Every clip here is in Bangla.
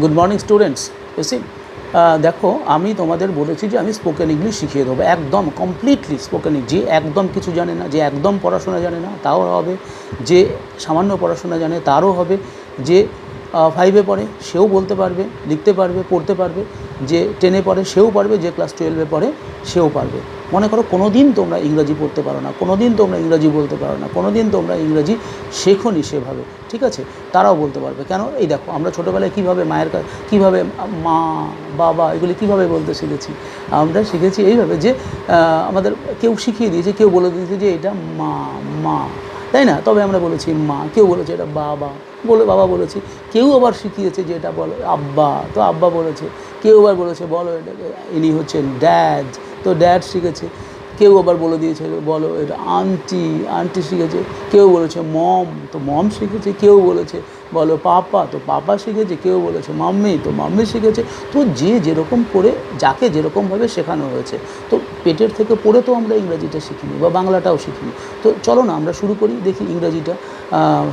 Good morning students. এসি দেখো, আমি তোমাদের বলেছি যে আমি স্পোকেন ইংলিশ শিখিয়ে দেবো, একদম কমপ্লিটলি স্পোকেন ইংলিশ। যে একদম কিছু জানে না, যে একদম পড়াশোনা জানে না তাও হবে, যে সামান্য পড়াশোনা জানে তারও হবে, যে 5-এ পড়ে সেও বলতে পারবে, লিখতে পারবে, পড়তে পারবে, যে 10-এ পড়ে সেও পারবে, যে ক্লাস 12-এ পড়ে সেও পারবে। মনে করো কোনো দিন তোমরা ইংরাজি পড়তে পারো না, কোনো দিন তোমরা ইংরাজি বলতে পারো না, কোনো দিন তোমরা ইংরাজি শেখোনি সেভাবে, ঠিক আছে, তারাও বলতে পারবে। কেন? এই দেখো, আমরা ছোটোবেলায় কীভাবে মায়ের কাছে কীভাবে মা বাবা এগুলি কীভাবে বলতে শিখেছি, আমরা শিখেছি এইভাবে যে আমাদের কেউ শিখিয়ে দিয়েছে, কেউ বলে দিয়েছে যে এটা মা মা, তাই না? তবে আমরা বলেছি মা, কেউ বলেছে এটা বাবা, বলে বাবা বলেছি, কেউ আবার শিখিয়েছে যে এটা বলো আব্বা, তো আব্বা বলেছে, কেউ আবার বলেছে বলো এটাকে ইনি হচ্ছেন ড্যাড, তো ড্যাড শিখেছে, কেউ আবার বলে দিয়েছে বলো এটা আন্টি, আন্টি শিখেছে, কেউ বলেছে মম, তো মম শিখেছে, কেউ বলেছে বলো পাপা, তো পাপা শিখেছে, কেউ বলেছে মাম্মি, তো মাম্মি শিখেছে। তো যে যেরকম করে যাকে যেরকমভাবে শেখানো হয়েছে, তো পেটের থেকে পড়ে তো আমরা ইংরাজিটা শিখিনি বা বাংলাটাও শিখিনি। তো চলো না আমরা শুরু করি, দেখি ইংরাজিটা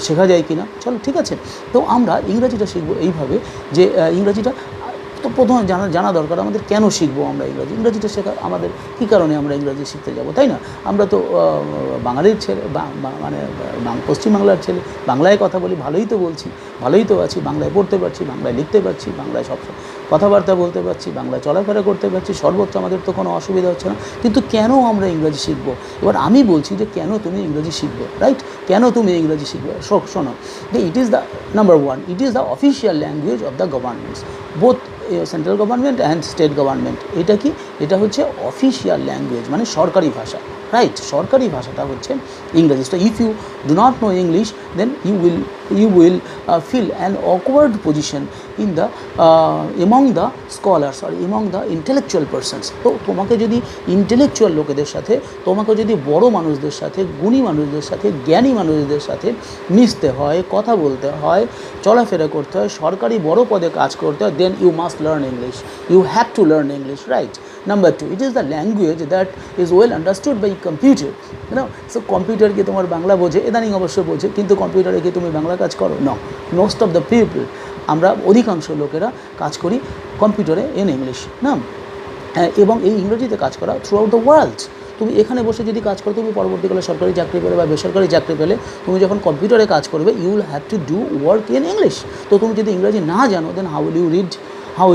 শেখা যায় কি না। চলো, ঠিক আছে। তো আমরা ইংরাজিটা শিখবো এইভাবে যে ইংরাজিটা তো প্রথমে জানা দরকার আমাদের কেন শিখবো আমরা ইংরাজিটা শেখা আমাদের কী কারণে আমরা ইংরাজি শিখতে যাব, তাই না? আমরা তো বাঙালির ছেলে, মানে পশ্চিমবাংলার ছেলে, বাংলায় কথা বলি, ভালোই তো বলছি, ভালোই তো আছি, বাংলায় পড়তে পারছি, বাংলায় লিখতে পারছি, বাংলায় সব কথাবার্তা বলতে পারছি, বাংলায় চলাফেরা করতে পারছি, সর্বোচ্চ আমাদের তো কোনো অসুবিধা হচ্ছে না। কিন্তু কেন আমরা ইংরাজি শিখবো? এবার আমি বলছি যে কেন তুমি ইংরাজি শিখবে, রাইট? কেন তুমি ইংরাজি শিখবে? শোনো, যে it is the number one, it is the official language of the governments, both central government and state government. এটা কি? এটা হচ্ছে অফিসিয়াল ল্যাঙ্গুয়েজ, মানে সরকারি ভাষা, রাইট? সরকারি ভাষাটা হচ্ছে ইংরেজি। So if you do not know English, then you will feel an awkward position in the among the scholars or among the intellectual persons. তো তোমাকে যদি ইন্টেলেকচুয়াল লোকেদের সাথে, তোমাকে যদি বড় মানুষদের সাথে, গুণী মানুষদের সাথে, জ্ঞানী মানুষদের সাথে মিশতে হয়, কথা বলতে হয়, চলাফেরা করতে হয়, সরকারি বড় পদে কাজ করতে হয়, then you must learn English. You have to learn English, right? Number two, it is the language that is well understood by computer. You know, so computer কি তোমার বাংলা বোঝে? ইদানিং অবশ্য বোঝে, কিন্তু কম্পিউটারে কি তুমি বাংলা কাজ করো? No. Most of the people, আমরা অধিকাংশ লোকেরা কাজ করি কম্পিউটারে ইন ইংলিশ, না? এবং এই ইংরেজিতে কাজ করা থ্রু আউট দ্য ওয়ার্ল্ড। তুমি এখানে বসে যদি কাজ করো, তুমি পরবর্তীকালে সরকারি চাকরি পেলে বা বেসরকারি চাকরি পেলে, তুমি যখন কম্পিউটারে কাজ করবে, you will have to do work in English. তো তুমি যদি ইংরেজি না জানো, then how will you read, how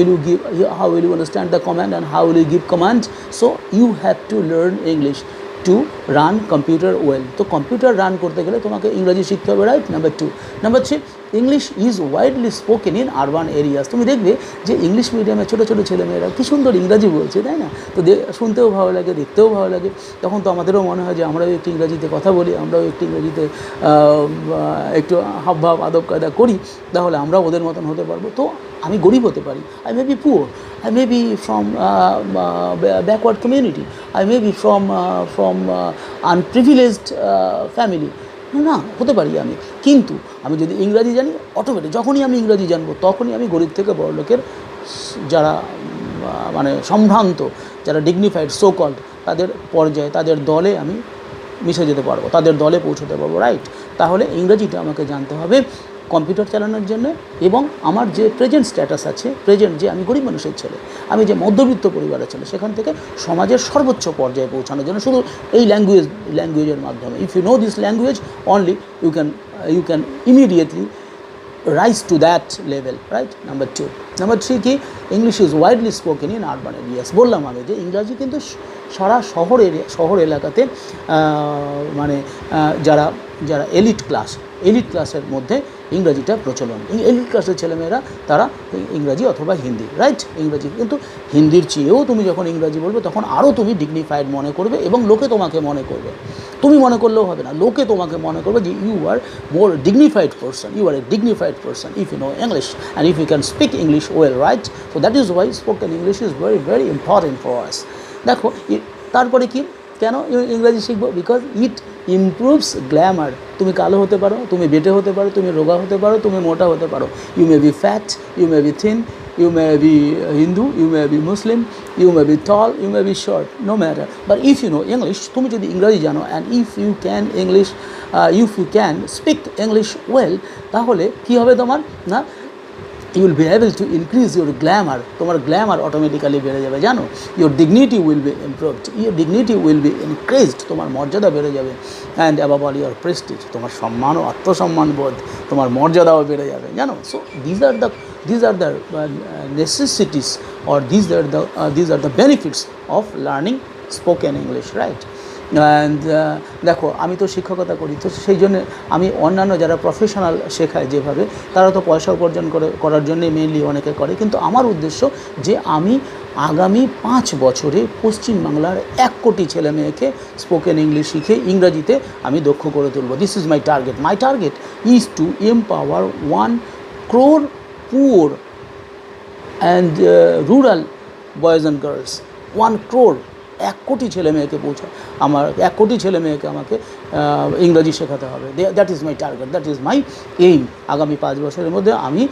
will you understand the command, and how will you give commands? So you have to learn English to run computer well. তো কম্পিউটার রান করতে গেলে তোমাকে ইংরেজি শিখতে হবে, right? Number two. Number three, English is widely spoken in urban areas. তুমি দেখবে যে ইংলিশ মিডিয়ামে ছোটো ছোটো ছেলেমেয়েরা কী সুন্দর ইংরাজি বলছে, তাই না? তো শুনতেও ভালো লাগে, দেখতেও ভালো লাগে। তখন তো আমাদেরও মনে হয় যে আমরাও একটু ইংরাজিতে কথা বলি, আমরাও একটু ইংরাজিতে একটু হাবভাব আদব কায়দা করি, তাহলে আমরাও ওদের মতন হতে পারবো। তো আমি গরিব হতে পারি, I may be poor, I may be from backward community, I may be from unprivileged family, না হতে পারি আমি, কিন্তু আমি যদি ইংরাজি জানি, অটোমেটিক যখনই আমি ইংরাজি জানবো, তখনই আমি গরিব থেকে বড় লোকের যারা মানে সম্ভ্রান্ত, যারা ডিগনিফাইড সো কল্ড, তাদের পর্যায়ে, তাদের দলে আমি মিশে যেতে পারবো, তাদের দলে পৌঁছতে পারবো, রাইট? তাহলে ইংরাজিটা আমাকে জানতে হবে কম্পিউটার চালানোর জন্য, এবং আমার যে প্রেজেন্ট স্ট্যাটাস আছে, প্রেজেন্ট যে আমি গরিব মানুষের ছেলে, আমি যে মধ্যবিত্ত পরিবারের ছেলে, সেখান থেকে সমাজের সর্বোচ্চ পর্যায়ে পৌঁছানোর জন্য শুধু এই ল্যাঙ্গুয়েজের মাধ্যমে, if you know this language only, you can immediately rise to that level, right? Number two. Number three কি? English is widely spoken in urban areas. বললাম আমি যে ইংরাজি কিন্তু সারা শহর এলাকাতে, মানে যারা এলিট ক্লাসের মধ্যে ইংরাজিটা প্রচলন। এলিট ক্লাসের ছেলেমেয়েরা তারা ইংরাজি অথবা হিন্দি, রাইট? ইংরাজি, কিন্তু হিন্দির চেয়েও তুমি যখন ইংরাজি বলবে, তখন আরও তুমি ডিগনিফাইড মনে করবে, এবং লোকে তোমাকে মনে করবে, তুমি মনে করলেও হবে না, লোকে তোমাকে মনে করবে যে you are more dignified person, you are a dignified person if you know English and if you can speak English well, right? So that is why spoken English is very very important for us. দেখো, তারপরে কি, কেন ইংরাজি শিখবো? Because it improves glamour. তুমি কালো হতে পারো, তুমি বেটে হতে পারো, তুমি রোগা হতে পারো, তুমি মোটা হতে পারো, you may be fat, you may be thin, you may be Hindu, you may be Muslim, you may be tall, you may be short, no matter. But if you know English, তুমি যদি ইংরেজি জানো, and if you can speak English well, তাহলে কি হবে তোমার না you will be able to increase your glamour, তোমার গ্ল্যামার অটোমেটিক্যালি বেড়ে যাবে জানো, your dignity will be improved, your dignity will be increased, তোমার মর্যাদা বেড়ে যাবে, and above all your prestige, তোমার সম্মান ও আত্মসম্মান বোধ, তোমার মর্যাদাও বেড়ে যাবে জানো। So these are the necessities, or these are the benefits of learning spoken English, right? And দেখো আমি তো শিক্ষকতা করি, তো সেই জন্য আমি অন্যান্য যারা প্রফেশনাল শেখায় যেভাবে, তারা তো পয়সা উপার্জন করার জন্যে মেইনলি অনেকে করে, কিন্তু আমার উদ্দেশ্য যে আমি আগামী 5 বছরে পশ্চিমবাংলার 1 কোটি ছেলে মেয়েকে স্পোকেন ইংলিশ শিখে ইংরাজিতে আমি দক্ষ করে তুলব। This is my target. My target is two empower 1 crore poor and rural boys and girls. 1 crore, 1 কোটি ছেলে মেয়েকে আমার 1 কোটি ছেলে মেয়েকে আমাকে ইংরাজি শেখাতে হবে। That is my target, that is my aim. আগামী 5 বছরের মধ্যে আমি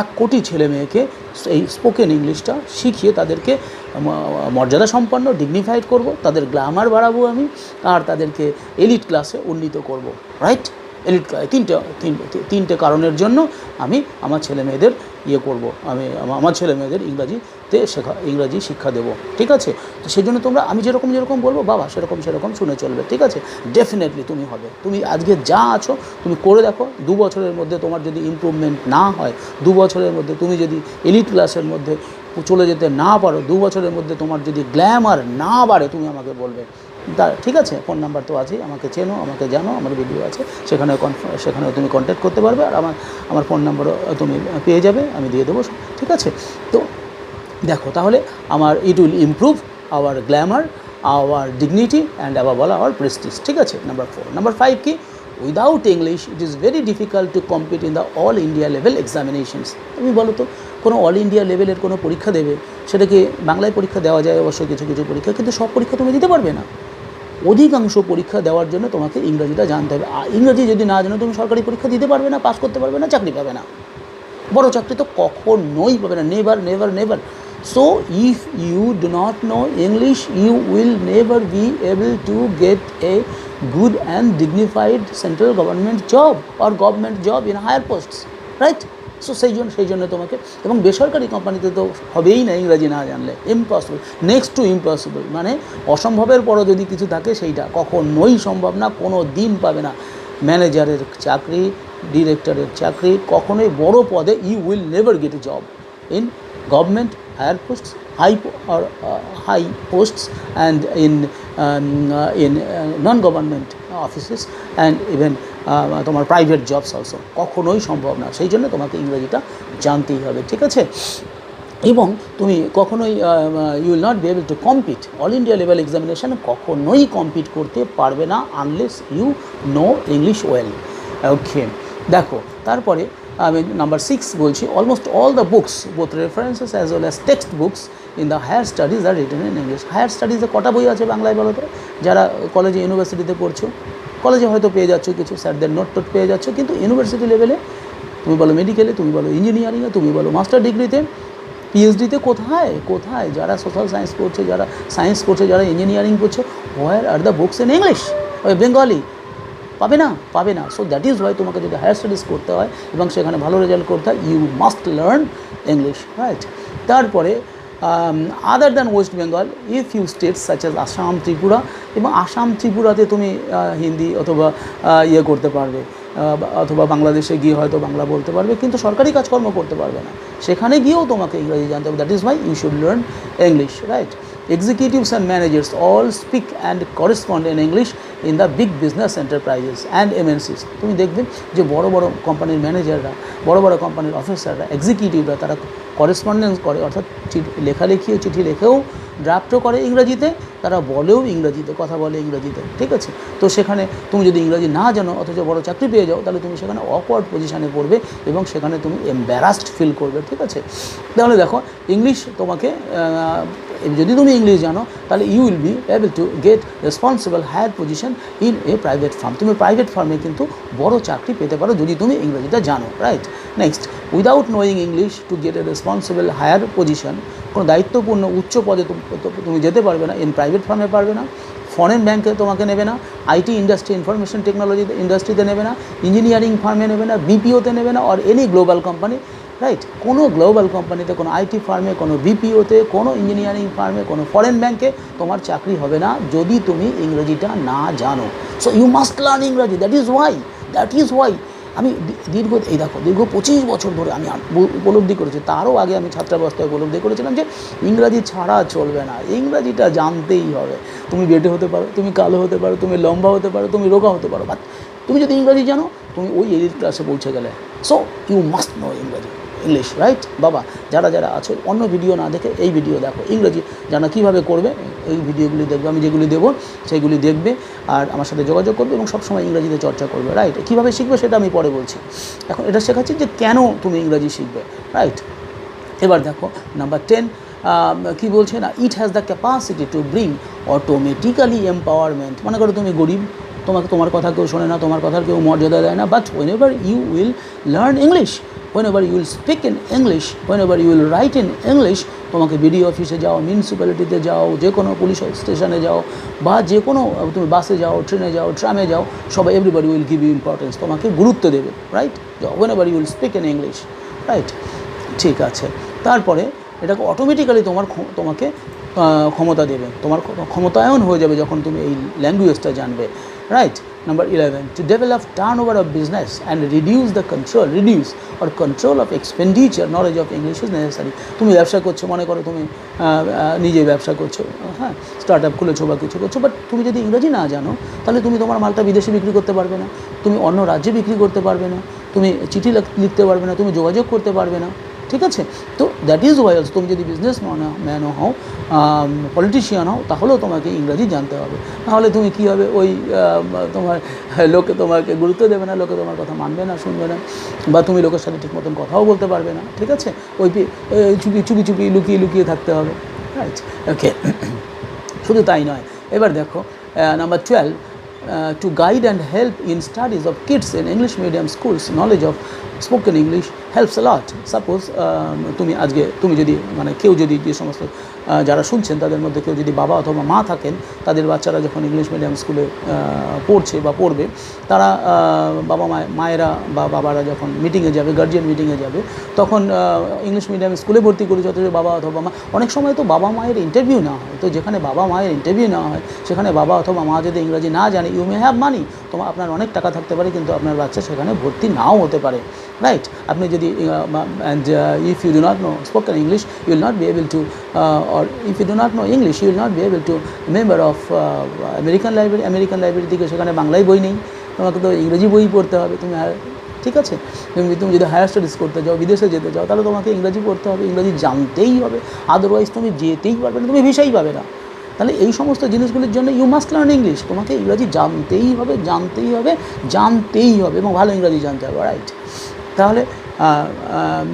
1 কোটি ছেলে মেয়েকে এই স্পোকেন ইংলিশটা শিখিয়ে তাদেরকে মর্যাদা সম্পন্ন, ডিগনিফাইড করব, তাদের গ্ল্যামার বাড়াবো আমি, আর তাদেরকে এলিট ক্লাসে উন্নীত করব, রাইট? এলিট ক্লাসে তিনটে কারণের জন্য আমি আমার ছেলে মেয়েদের করব, আমি আমার ছেলে মেয়েদের ইংরাজি শিক্ষা দেবো, ঠিক আছে? তো সেই জন্য তোমরা আমি যেরকম বলবো বাবা সেরকম শুনে চলবে, ঠিক আছে? ডেফিনেটলি তুমি হবে। তুমি আজকে যা আছো তুমি করে দেখো, 2 বছরের মধ্যে তোমার যদি ইমপ্রুভমেন্ট না হয়, 2 বছরের মধ্যে তুমি যদি এলিট ক্লাসের মধ্যে চলে যেতে না পারো, 2 বছরের মধ্যে তোমার যদি গ্ল্যামার না বাড়ে, তুমি আমাকে বলবে। ঠিক আছে, ফোন নাম্বার তো আছেই, আমাকে চেনো, আমাকে জানো, আমার ভিডিও আছে, সেখানে তুমি কন্ট্যাক্ট করতে পারবে, আর আমার ফোন নাম্বারও তুমি পেয়ে যাবে, আমি দিয়ে দেবো, ঠিক আছে? তো দেখো তাহলে it will improve our glamour, our dignity and above all our prestige, ঠিক আছে? নাম্বার 4। নাম্বার 5 কি? Without English it is very difficult to compete in the all India level examinations. তুমি বলো তো, কোনো অল ইন্ডিয়া লেভেলের কোনো পরীক্ষা দেবে, সেটাকে বাংলায় পরীক্ষা দেওয়া যায় অবশ্যই, কিছু পরীক্ষা, কিন্তু সব পরীক্ষা তুমি দিতে পারবে না। অধিকাংশ পরীক্ষা দেওয়ার জন্য তোমাকে ইংরাজিটা জানতে হবে। ইংরাজি যদি না জানো, তুমি সরকারি পরীক্ষা দিতে পারবে না, পাস করতে পারবে না, চাকরি পাবে না, বড় চাকরি তো কখনোই পাবে না, never. So if you do not know English, you will never be able to get a good and dignified central government job or government job in higher posts, right? So সেই জন্য তোমাকে, এবং বেসরকারি কোম্পানিতে তো হবেই না ইংরাজি না জানলে, ইম্পসিবল, নেক্সট টু ইম্পসিবল, মানে অসম্ভবের পরও যদি কিছু থাকে সেইটা কখনোই সম্ভব না, কোনো দিন পাবে না। ম্যানেজারের চাকরি, ডিরেক্টরের চাকরি, কখনোই বড় পদে you will never get a job in government higher posts, high posts, and in non-government offices, and even তোমার প্রাইভেট জবস অলসো কখনোই সম্ভব না। সেই জন্য তোমাকে ইংরেজিটা জানতেই হবে, ঠিক আছে? এবং তুমি কখনোই you will not be able to compete all India level এক্সামিনেশানে, কখনোই কম্পিট করতে পারবে না unless you know English well. Okay, দেখো তারপরে আমি নাম্বার 6 বলছি, almost all the books, both references as well as textbooks in the higher studies are written in English. Higher স্টাডিজে কটা বই আছে বাংলায় বলো তো? যারা কলেজে ইউনিভার্সিটিতে পড়ছো, কলেজে হয়তো পেয়ে যাচ্ছ কিছু স্যারদের নোট পেয়ে যাচ্ছ, কিন্তু ইউনিভার্সিটি লেভেলে তুমি বলো, মেডিকেলে তুমি বলো, ইঞ্জিনিয়ারিংয়ে তুমি বলো, মাস্টার ডিগ্রিতে, পিএইচডিতে, কোথায় যারা সোশ্যাল সায়েন্স পড়ছে, যারা সায়েন্স পড়ছে, যারা ইঞ্জিনিয়ারিং পড়ছে, where are the books in English, Bengali? পাবে না। সো দ্যাট ইজ ওয়াই তোমাকে যদি হায়ার স্টাডিজ করতে হয় এবং সেখানে ভালো রেজাল্ট করতে হয়, you must learn English, right? তারপরে other than West Bengal, if you states such as Assam, Tripura, এবং আসাম ত্রিপুরাতে তুমি হিন্দি অথবা করতে পারবে, অথবা বাংলাদেশে গিয়ে হয়তো বাংলা বলতে পারবে, কিন্তু সরকারি কাজকর্ম করতে পারবে না। সেখানে গিয়েও তোমাকে ইংরেজি জানতে হবে। That is why you should learn English, right? Executives and managers all speak and correspond in English in the big business enterprises and MNCs. তুমি দেখবে যে বড় কোম্পানির ম্যানেজাররা, বড় কোম্পানির অফিসাররা, এক্সিকিউটিভরা, তারা করেসপন্ডেন্স করে, অর্থাৎ লেখালেখিও, চিঠি লেখেও, ড্রাফটও করে ইংরাজিতে, তারা বলেও ইংরাজিতে, কথা বলে ইংরাজিতে, ঠিক আছে? তো সেখানে তুমি যদি ইংরাজি না জানো অথচ বড় চাকরি পেয়ে যাও, তাহলে তুমি সেখানে অকওয়ার্ড পজিশানে পড়বে এবং সেখানে তুমি এম্বারাসড ফিল করবে, ঠিক আছে? তাহলে দেখো ইংলিশ তোমাকে, যদি তুমি ইংলিশ জানো তাহলে you will be able to get responsible higher position in a private firm. তুমি প্রাইভেট ফার্মে কিন্তু বড় চাকরি পেতে পারো যদি তুমি ইংরেজিটা জানো, right? Next, without knowing English to get a responsible higher position, কোনো দায়িত্বপূর্ণ উচ্চ পদে তুমি যেতে পারবে না, ইন প্রাইভেট ফার্মে পারবে না, ফরেন ব্যাংকে তোমাকে নেবে না, আইটি ইন্ডাস্ট্রি, ইনফরমেশন টেকনোলজি ইন্ডাস্ট্রিতে নেবে না, ইঞ্জিনিয়ারিং ফার্মে নেবে না, বিপিওতে নেবে না, or any global company right? কোনো গ্লোবাল কোম্পানিতে, কোনো আইটি ফার্মে, কোনো বিপিওতে, কোনো ইঞ্জিনিয়ারিং ফার্মে, কোনো ফরেন ব্যাংকে তোমার চাকরি হবে না যদি তুমি ইংরেজিটা না জানো। সো ইউ মাস্ট লার্ন ইংরেজি। দ্যাট ইজ ওয়াই আমি দীর্ঘ 25 বছর ধরে আমি উপলব্ধি করেছি, তারও আগে আমি ছাত্রাবস্থায় উপলব্ধি করেছিলাম যে ইংরাজি ছাড়া চলবে না, ইংরাজিটা জানতেই হবে। তুমি বেটে হতে পারো, তুমি কালো হতে পারো, তুমি লম্বা হতে পারো, তুমি রোগা হতে পারো, বাট তুমি যদি ইংরাজি জানো তুমি ওই এলিট ক্লাসে পৌঁছে গেলে। So you must know English, right? বাবা, যারা আছো অন্য ভিডিও না দেখে এই ভিডিও দেখো, ইংরেজি জানা কীভাবে করবে এই ভিডিওগুলি দেখবে, আমি যেগুলি দেবো সেইগুলি দেখবে আর আমার সাথে যোগাযোগ করবে এবং সবসময় ইংরাজিতে চর্চা করবে, রাইট? কীভাবে শিখবে সেটা আমি পরে বলছি, এখন এটা শেখাচ্ছি যে কেন তুমি ইংরাজি শিখবে, রাইট? এবার দেখো নাম্বার 10 কী বলছে না, it has the capacity to bring automatically empowerment. মনে করো তুমি গরিব, তোমার কথা কেউ শোনে না, তোমার কথার কেউ মর্যাদা দেয় না, but whenever you will learn English, whenever you will speak in English, whenever you will write in English, তোমাকে বিডিও অফিসে যাও, মিউনিসিপ্যালিটিতে যাও, যে কোনো পুলিশ স্টেশনে যাও বা যে কোনো তুমি বাসে যাও, ট্রেনে যাও, ট্রামে যাও, সবাই everybody will give you importance, তোমাকে গুরুত্ব দেবে, right? whenever you will speak in English, right? ঠিক আছে, তারপরে এটাকে অটোমেটিক্যালি তোমাকে ক্ষমতা দেবে, তোমার ক্ষমতায়ন হয়ে যাবে যখন তুমি এই ল্যাঙ্গুয়েজটা জানবে, right? Number 11, to develop turnover of business and reduce control of expenditure, knowledge of English is necessary. তুমি ব্যবসা করছো, মনে করো তুমি নিজে ব্যবসা করছো, হ্যাঁ, স্টার্ট আপ খুলেছো বা কিছু করছো, বাট তুমি যদি ইংরেজি না জানো তাহলে তুমি তোমার মালটা বিদেশে বিক্রি করতে পারবে না, তুমি অন্য রাজ্যে বিক্রি করতে পারবে না, তুমি চিঠি লিখতে পারবে না, তুমি যোগাযোগ করতে পারবে না, ঠিক আছে? তো দ্যাট ইজ ওয়াই অলসো তুমি যদি বিজনেস ম্যানও হও, পলিটিশিয়ান হও, তাহলেও তোমাকে ইংরাজি জানতে হবে, নাহলে তুমি কী হবে, ওই লোকে তোমাকে গুরুত্ব দেবে না, লোকে তোমার কথা মানবে না, শুনবে না, বা তুমি লোকের সাথে ঠিক মতন কথাও বলতে পারবে না, ঠিক আছে? ওই চুপি লুকিয়ে থাকতে হবে, রাইট? ওকে, শুধু তাই নয়, এবার দেখো number 12, to guide and help in studies of kids in English medium schools, knowledge of spoken English helps a lot. Suppose তুমি যদি মানে কেউ যদি যে সমস্ত যারা শুনছেন তাদের মধ্যে কেউ যদি বাবা অথবা মা থাকেন, তাদের বাচ্চারা যখন ইংলিশ মিডিয়াম স্কুলে পড়ছে বা পড়বে, তারা মায়েরা বা বাবারা যখন মিটিংয়ে যাবে, গার্জিয়ান মিটিংয়ে যাবে, তখন ইংলিশ মিডিয়াম স্কুলে ভর্তি করেছে অথচ বাবা অথবা মা, অনেক সময় তো বাবা মায়ের ইন্টারভিউ নেওয়া হয়, তো যেখানে বাবা মায়ের ইন্টারভিউ নেওয়া হয় সেখানে বাবা অথবা মা যদি ইংরাজি না জানে, ইউ মে হ্যাভ মানি, আপনার অনেক টাকা থাকতে পারে কিন্তু আপনার বাচ্চা সেখানে ভর্তি নাও হতে পারে, রাইট? আপনি যদি if you do not know spoken English, you will not be able to or if you do not know English, you will not be able to member of American library থেকে সেখানে বাংলায় বই নেই, তোমাকে তো ইংরেজি বই পড়তে হবে, ঠিক আছে? তুমি যদি হায়ার স্টাডিজ করতে যাও, বিদেশে যেতে চাও, তাহলে তোমাকে ইংরাজি পড়তে হবে, ইংরাজি জানতেই হবে, আদারওয়াইজ তুমি যেতেই পারবে না, তুমি ভিসাই পাবে না। তাহলে এই সমস্ত জিনিসগুলির জন্য ইউ মাস্ট লার্ন ইংলিশ, তোমাকে ইংরাজি জানতেই হবে এবং ভালো ইংরাজি জানতে হবে, রাইট? তাহলে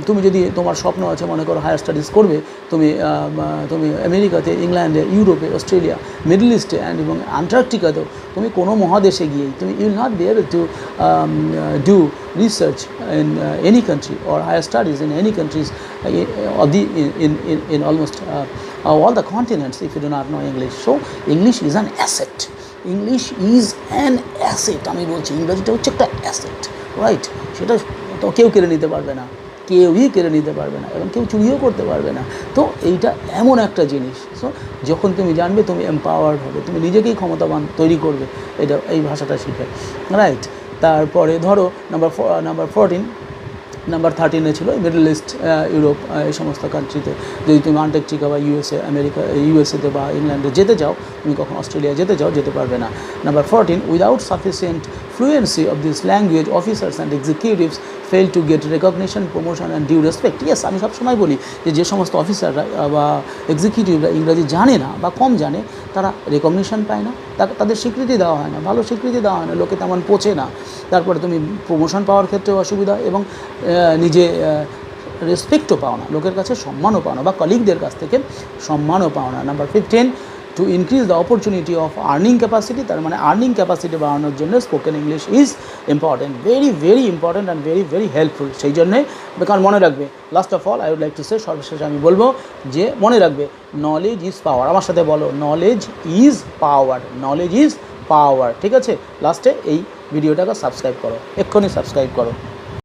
তুমি যদি তোমার স্বপ্ন আছে, মনে করো হায়ার স্টাডিজ করবে, তুমি আমেরিকাতে, ইংল্যান্ডে, ইউরোপে, অস্ট্রেলিয়া, মিডল ইস্টে এবং আন্টার্কটিকাতেও তুমি কোনো মহাদেশে গিয়েই তুমি you will not be able to do research in any country or higher studies in any countries in almost all the continents if you do not know English. So English is an asset. আমি বলছি ইংরেজিটা হচ্ছে একটা অ্যাসেট, রাইট? সেটা তো কেউই কেড়ে নিতে পারবে না এবং কেউ চুরিও করতে পারবে না। তো এইটা এমন একটা জিনিস, সো যখন তুমি জানবে তুমি এম্পাওয়ার্ড হবে, তুমি নিজেকেই ক্ষমতাবান তৈরি করবে এই ভাষাটা শিখে, রাইট? তারপরে ধরো নাম্বার 14, নাম্বার 13 ছিল মিডল ইস্ট, ইউরোপ, এই সমস্ত কান্ট্রিতে যদি তুমি আন্টার্কটিকা বা ইউএসএতে বা ইংল্যান্ডে যেতে চাও, তুমি কখন অস্ট্রেলিয়া যেতে পারবে না। Number 14, without sufficient fluency of this language, officers and executives fail to get recognition, promotion and due respect. Yes, আমি সবসময় বলি যে সমস্ত অফিসাররা বা এক্সিকিউটিভরা ইংরাজি জানে না বা কম জানে, তারা রেকগনিশন পায় না, তাদের স্বীকৃতি দেওয়া হয় না, ভালো স্বীকৃতি দেওয়া হয় না, লোকে তেমন পচে না। তারপরে তুমি প্রমোশন পাওয়ার ক্ষেত্রেও অসুবিধা এবং নিজে রেসপেক্টও পাও না, লোকের কাছে সম্মানও পাও না বা কলিগদের কাছ থেকে সম্মানও পাও না। Number 15, to increase the opportunity of earning capacity, তার মানে আর্নিং ক্যাপাসিটি বাড়ানোর জন্য spoken English is important, very important and very helpful. সেই জন্যে কারণ মনে রাখবে, last of all I would like to say, সর্বশেষে আমি বলবো যে মনে রাখবে নলেজ ইজ পাওয়ার। আমার সাথে বলো, নলেজ ইজ পাওয়ার, ঠিক আছে? লাস্টে এই ভিডিওটাকে সাবস্ক্রাইব করো, এক্ষুনি সাবস্ক্রাইব করো।